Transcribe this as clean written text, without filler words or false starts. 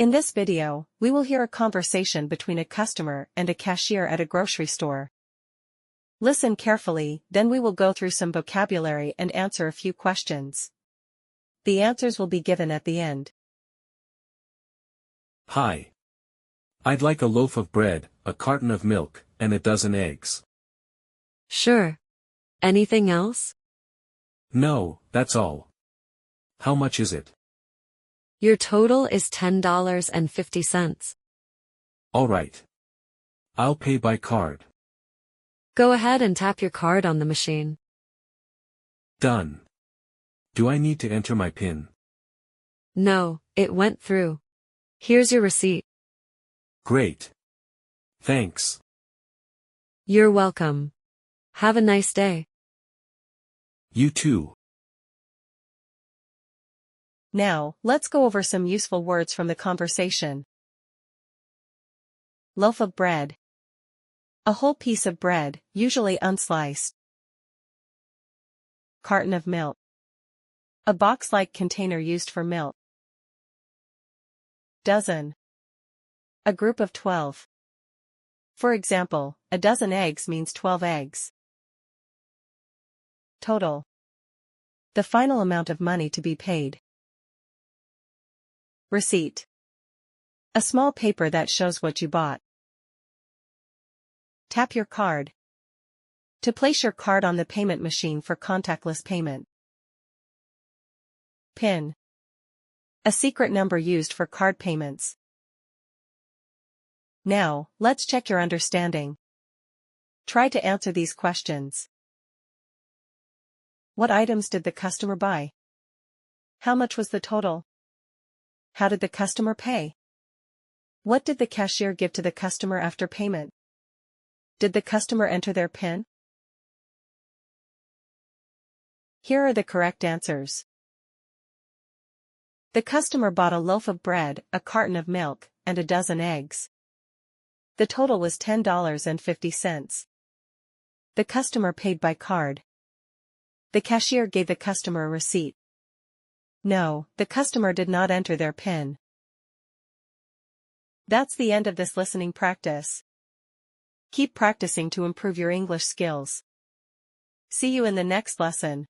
In this video, we will hear a conversation between a customer and a cashier at a grocery store. Listen carefully, then we will go through some vocabulary and answer a few questions. The answers will be given at the end. Hi. I'd like a loaf of bread, a carton of milk, and a dozen eggs. Sure. Anything else? No, that's all. How much is it? Your total is $10.50. All right. I'll pay by card. Go ahead and tap your card on the machine. Done. Do I need to enter my PIN? No, it went through. Here's your receipt. Great. Thanks. You're welcome. Have a nice day. You too. Now, let's go over some useful words from the conversation. Loaf of bread. A whole piece of bread, usually unsliced. Carton of milk. A box-like container used for milk. Dozen. A group of 12. For example, a dozen eggs means 12 eggs. Total. The final amount of money to be paid. Receipt. A small paper that shows what you bought. Tap your card. To place your card on the payment machine for contactless payment. PIN. A secret number used for card payments. Now, let's check your understanding. Try to answer these questions. What items did the customer buy? How much was the total? How did the customer pay? What did the cashier give to the customer after payment? Did the customer enter their PIN? Here are the correct answers. The customer bought a loaf of bread, a carton of milk, and a dozen eggs. The total was $10.50. The customer paid by card. The cashier gave the customer a receipt. No, the customer did not enter their PIN. That's the end of this listening practice. Keep practicing to improve your English skills. See you in the next lesson.